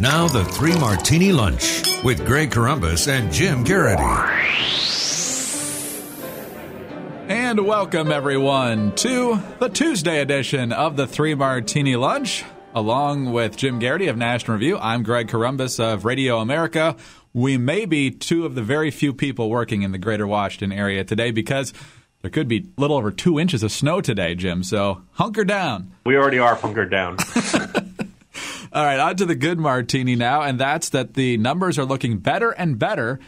Now the Three Martini Lunch with Greg Corombos and Jim Garrity. And welcome, everyone, to the Tuesday edition of the Three Martini Lunch. Along with Jim Garrity of National Review, I'm Greg Corombos of Radio America. We may be two of the very few people working in the greater Washington area today because there could be a little over 2 inches of snow today, Jim, so hunker down. We already are hunkered down. All right, on to the good martini now, and that's that the numbers are looking better and better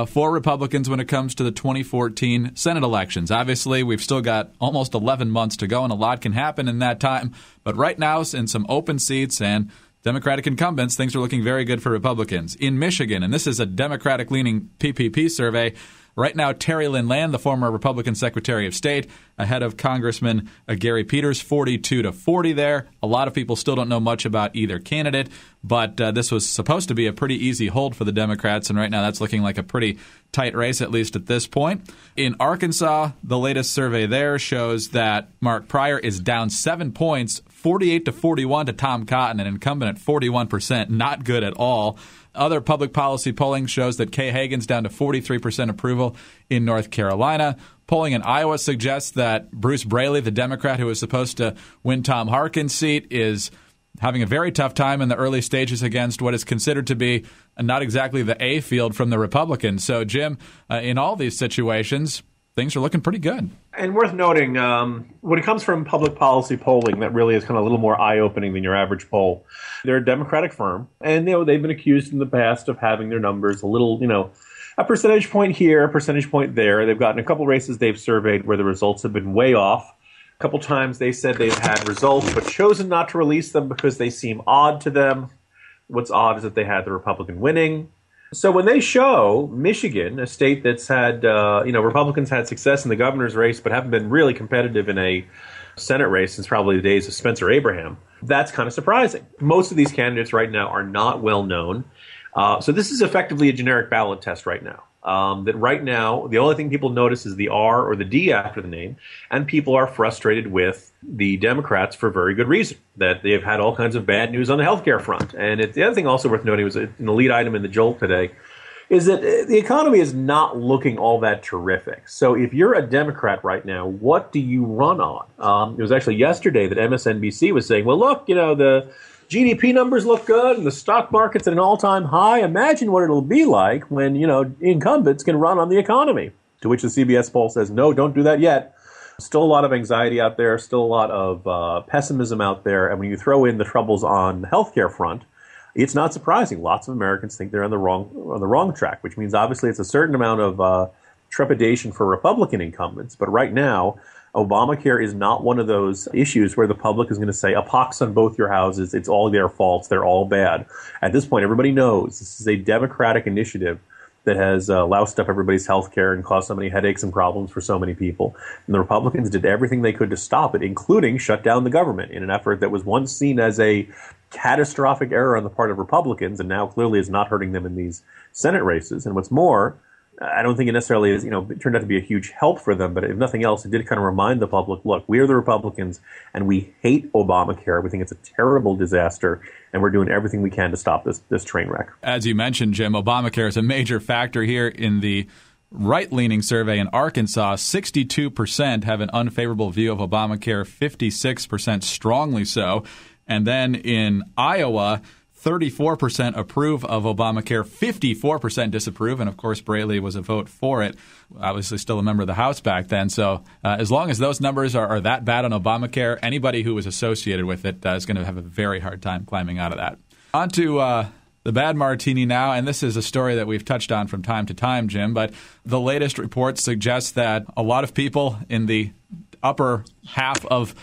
for Republicans when it comes to the 2014 Senate elections. Obviously, we've still got almost 11 months to go, and a lot can happen in that time. But right now, in some open seats and Democratic incumbents, things are looking very good for Republicans. In Michigan, and this is a Democratic-leaning PPP survey, right now, Terry Lynn Land, the former Republican Secretary of State, ahead of Congressman Gary Peters, 42-40 there. A lot of people still don't know much about either candidate, but this was supposed to be a pretty easy hold for the Democrats, and right now that's looking like a pretty tight race, at least at this point. In Arkansas, the latest survey there shows that Mark Pryor is down 7 points, 48-41 to Tom Cotton, an incumbent at 41%, not good at all. Other public policy polling shows that Kay Hagan's down to 43% approval in North Carolina. Polling in Iowa suggests that Bruce Braley, the Democrat who was supposed to win Tom Harkin's seat, is having a very tough time in the early stages against what is considered to be not exactly the A field from the Republicans. So, Jim, in all these situations, things are looking pretty good. And worth noting, when it comes from public policy polling, that really is kind of a little more eye-opening than your average poll. They're a Democratic firm, and they've been accused in the past of having their numbers a little, a percentage point here, a percentage point there. They've gotten a couple races they've surveyed where the results have been way off. A couple times they said they've had results but chosen not to release them because they seem odd to them. What's odd is that they had the Republican winning. So when they show Michigan, a state that's had, Republicans had success in the governor's race but haven't been really competitive in a Senate race since probably the days of Spencer Abraham, that's kind of surprising. Most of these candidates right now are not well known. So this is effectively a generic ballot test right now. That right now, the only thing people notice is the R or the D after the name, and people are frustrated with the Democrats for very good reason, that they've had all kinds of bad news on the healthcare front. And the other thing also worth noting was an lead item in the Jolt today, is that the economy is not looking all that terrific. So if you're a Democrat right now, what do you run on? It was actually yesterday that MSNBC was saying, well, look, the GDP numbers look good and the stock market's at an all-time high. Imagine what it'll be like when, incumbents can run on the economy. To which the CBS poll says, no, don't do that yet. Still a lot of anxiety out there, still a lot of pessimism out there. And when you throw in the troubles on the healthcare front, it's not surprising. Lots of Americans think they're on the wrong track, which means obviously it's a certain amount of trepidation for Republican incumbents. But right now, Obamacare is not one of those issues where the public is going to say, a pox on both your houses, it's all their faults, they're all bad. At this point, everybody knows this is a Democratic initiative that has loused up everybody's health care and caused so many headaches and problems for so many people. And the Republicans did everything they could to stop it, including shut down the government in an effort that was once seen as a catastrophic error on the part of Republicans and now clearly is not hurting them in these Senate races. And what's more, I don't think it necessarily is, it turned out to be a huge help for them, but if nothing else, it did kind of remind the public, look, we are the Republicans and we hate Obamacare. We think it's a terrible disaster and we're doing everything we can to stop this train wreck. As you mentioned, Jim, Obamacare is a major factor here in the right-leaning survey in Arkansas. 62% have an unfavorable view of Obamacare, 56% strongly so. And then in Iowa, 34% approve of Obamacare, 54% disapprove, and of course Braley was a vote for it. Obviously still a member of the House back then. So as long as those numbers are that bad on Obamacare, anybody who was associated with it is going to have a very hard time climbing out of that. On to the bad martini now, and this is a story that we've touched on from time to time, Jim, but the latest report suggests that a lot of people in the upper half of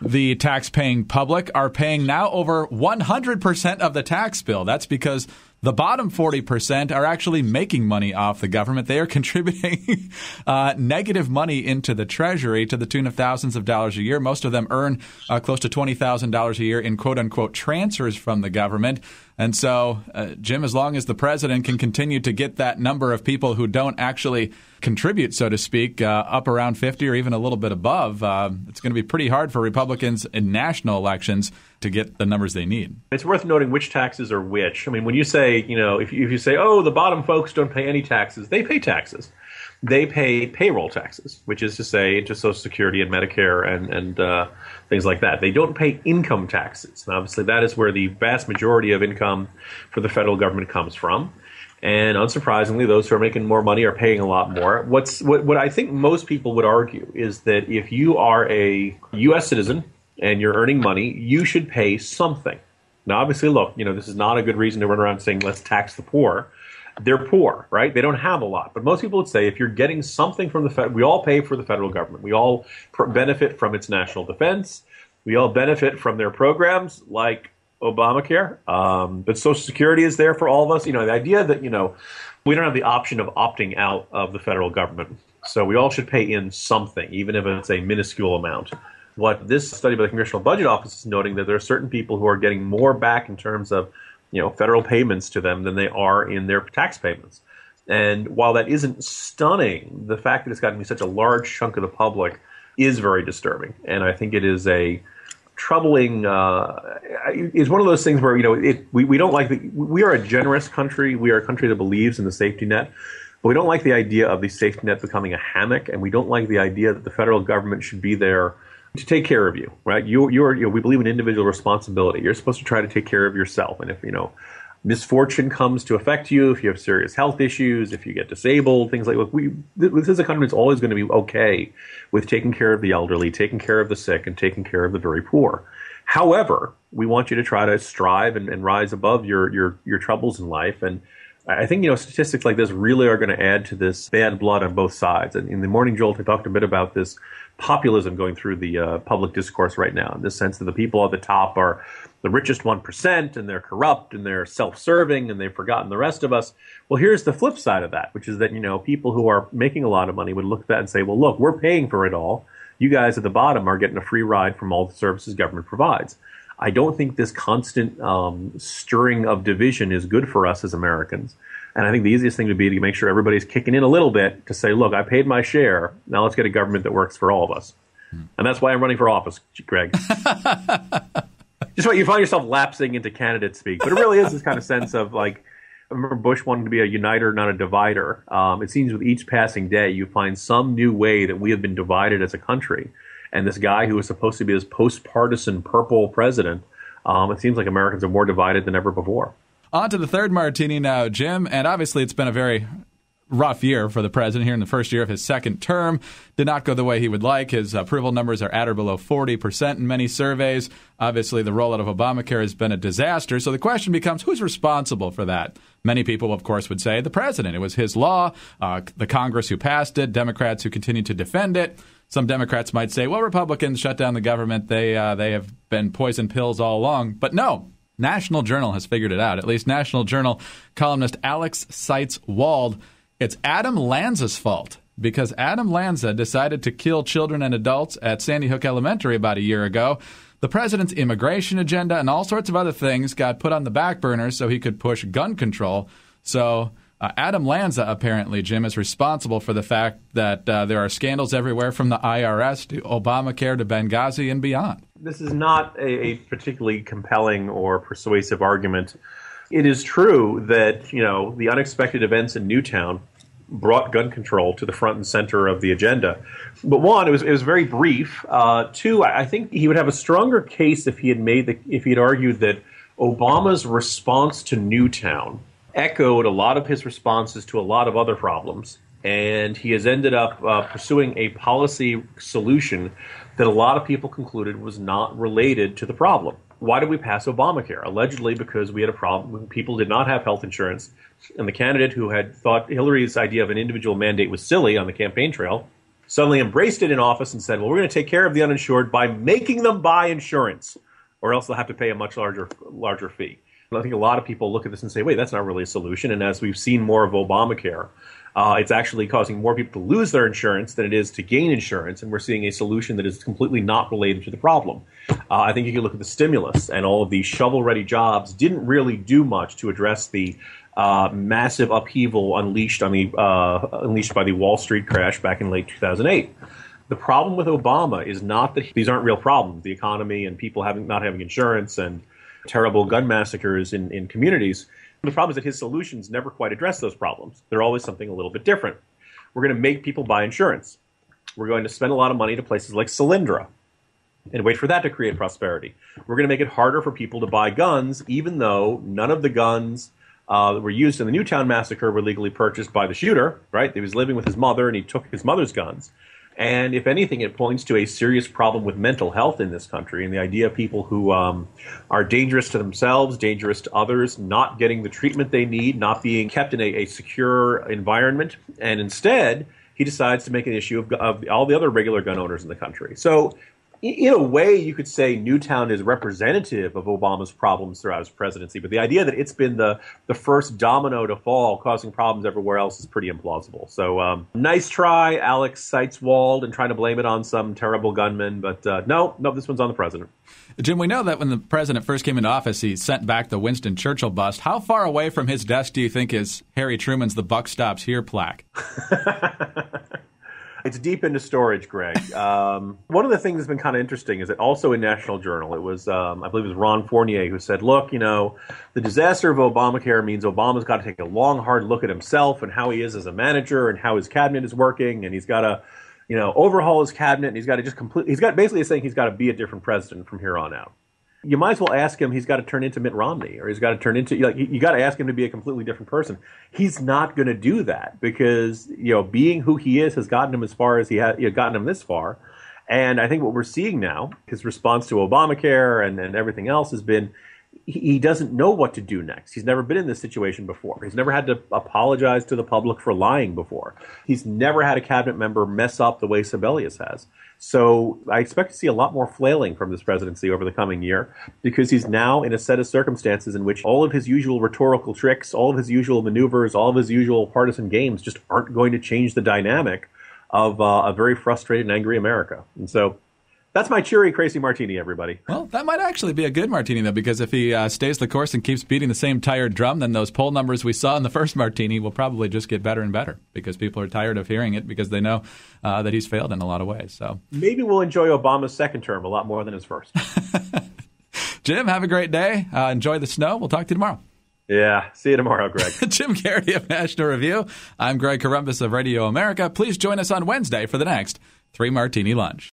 the tax-paying public are paying now over 100% of the tax bill. That's because the bottom 40% are actually making money off the government. They are contributing negative money into the Treasury to the tune of thousands of dollars a year. Most of them earn close to $20,000 a year in quote-unquote transfers from the government. And so, Jim, as long as the president can continue to get that number of people who don't actually contribute, so to speak, up around 50 or even a little bit above, it's going to be pretty hard for Republicans in national elections to get the numbers they need. It's worth noting which taxes are which. I mean, when you say, if you say, oh, the bottom folks don't pay any taxes, they pay taxes. They pay payroll taxes, which is to say into Social Security and Medicare and things like that. They don't pay income taxes. And obviously, that is where the vast majority of income for the federal government comes from. And unsurprisingly, those who are making more money are paying a lot more. What I think most people would argue is that if you are a U.S. citizen and you're earning money, you should pay something. Now, obviously, look, this is not a good reason to run around saying, let's tax the poor. They're poor, right? They don't have a lot. But most people would say if you're getting something from the Fed, we all pay for the federal government. We all benefit from its national defense. We all benefit from their programs like Obamacare. But Social Security is there for all of us. The idea that, we don't have the option of opting out of the federal government. So we all should pay in something, even if it's a minuscule amount. What this study by the Congressional Budget Office is noting that there are certain people who are getting more back in terms of federal payments to them than they are in their tax payments. And while that isn't stunning, the fact that it's gotten to be such a large chunk of the public is very disturbing. And I think it is a troubling, it's one of those things where, we don't like, we are a generous country. We are a country that believes in the safety net. But we don't like the idea of the safety net becoming a hammock. And we don't like the idea that the federal government should be there to take care of you, right? We believe in individual responsibility. You're supposed to try to take care of yourself. And if, misfortune comes to affect you, if you have serious health issues, if you get disabled, things like that, this is a country that's always going to be okay with taking care of the elderly, taking care of the sick, and taking care of the very poor. However, we want you to try to strive and rise above your troubles in life. And I think, statistics like this really are going to add to this bad blood on both sides. And in the Morning Jolt, I talked a bit about this populism going through the public discourse right now, in the sense that the people at the top are the richest 1%, and they're corrupt, and they're self-serving, and they've forgotten the rest of us. Well, here's the flip side of that, which is that, people who are making a lot of money would look at that and say, well, look, we're paying for it all. You guys at the bottom are getting a free ride from all the services government provides. I don't think this constant stirring of division is good for us as Americans. And I think the easiest thing would be to make sure everybody's kicking in a little bit to say, look, I paid my share. Now let's get a government that works for all of us. And that's why I'm running for office, Greg. Just what you find yourself lapsing into candidate speak. But it really is this kind of sense of, like, I remember Bush wanted to be a uniter, not a divider. It seems with each passing day, you find some new way that we have been divided as a country. And this guy who was supposed to be this post-partisan purple president, it seems like Americans are more divided than ever before. On to the third martini now, Jim. And obviously it's been a very rough year for the president here in the first year of his second term. Did not go the way he would like. His approval numbers are at or below 40% in many surveys. Obviously, the rollout of Obamacare has been a disaster. So the question becomes, who's responsible for that? Many people, of course, would say the president. It was his law, the Congress who passed it, Democrats who continue to defend it. Some Democrats might say, well, Republicans shut down the government. They have been poison pills all along. But no. National Journal has figured it out. At least National Journal columnist Alex Seitz-Wald. It's Adam Lanza's fault because Adam Lanza decided to kill children and adults at Sandy Hook Elementary about a year ago. The president's immigration agenda and all sorts of other things got put on the back burner so he could push gun control. So Adam Lanza, apparently, Jim, is responsible for the fact that there are scandals everywhere from the IRS to Obamacare to Benghazi and beyond. This is not a particularly compelling or persuasive argument. It is true that, the unexpected events in Newtown brought gun control to the front and center of the agenda. But one, it was very brief. Two, I think he would have a stronger case if he had argued that Obama's response to Newtown echoed a lot of his responses to a lot of other problems. And he has ended up pursuing a policy solution that a lot of people concluded was not related to the problem. Why did we pass Obamacare? Allegedly because we had a problem when people did not have health insurance. And the candidate who had thought Hillary's idea of an individual mandate was silly on the campaign trail suddenly embraced it in office and said, well, we're going to take care of the uninsured by making them buy insurance, or else they'll have to pay a much larger fee. And I think a lot of people look at this and say, wait, that's not really a solution. And as we've seen more of Obamacare, it's actually causing more people to lose their insurance than it is to gain insurance. And we're seeing a solution that is completely not related to the problem. I think you can look at the stimulus and all of these shovel-ready jobs didn't really do much to address the massive upheaval unleashed by the Wall Street crash back in late 2008. The problem with Obama is not that these aren't real problems, the economy and people not having insurance and terrible gun massacres in communities. The problem is that his solutions never quite address those problems. They're always something a little bit different. We're going to make people buy insurance. We're going to spend a lot of money to places like Solyndra and wait for that to create prosperity. We're going to make it harder for people to buy guns, even though none of the guns that were used in the Newtown massacre were legally purchased by the shooter, right? He was living with his mother and he took his mother's guns. And if anything, it points to a serious problem with mental health in this country and the idea of people who are dangerous to themselves, dangerous to others, not getting the treatment they need, not being kept in a secure environment. And instead, he decides to make an issue of all the other regular gun owners in the country. So in a way, you could say Newtown is representative of Obama's problems throughout his presidency, but the idea that it's been the first domino to fall, causing problems everywhere else, is pretty implausible. So nice try, Alex Seitzwald, and trying to blame it on some terrible gunman, but no, this one's on the president. Jim, we know that when the president first came into office, he sent back the Winston Churchill bust. How far away from his desk do you think is Harry Truman's "The Buck Stops Here" plaque? It's deep into storage, Greg. One of the things that's been kind of interesting is that also in National Journal, it was, I believe it was Ron Fournier who said, look, the disaster of Obamacare means Obama's got to take a long, hard look at himself and how he is as a manager and how his cabinet is working. And he's got to, overhaul his cabinet. And he's got to basically saying he's got to be a different president from here on out. You might as well ask him, he's got to turn into Mitt Romney, or he's got to turn into, you got to ask him to be a completely different person. He's not going to do that because, being who he is has gotten him as far as he has, gotten him this far. And I think what we're seeing now, his response to Obamacare and everything else has been, he doesn't know what to do next. He's never been in this situation before. He's never had to apologize to the public for lying before. He's never had a cabinet member mess up the way Sebelius has. So I expect to see a lot more flailing from this presidency over the coming year because he's now in a set of circumstances in which all of his usual rhetorical tricks, all of his usual maneuvers, all of his usual partisan games just aren't going to change the dynamic of a very frustrated and angry America. And so that's my cheery, crazy martini, everybody. Well, that might actually be a good martini, though, because if he stays the course and keeps beating the same tired drum, then those poll numbers we saw in the first martini will probably just get better and better because people are tired of hearing it because they know that he's failed in a lot of ways. So maybe we'll enjoy Obama's second term a lot more than his first. Jim, have a great day. Enjoy the snow. We'll talk to you tomorrow. Yeah, see you tomorrow, Greg. Jim Carrey of National Review. I'm Greg Corombos of Radio America. Please join us on Wednesday for the next 3 Martini Lunch.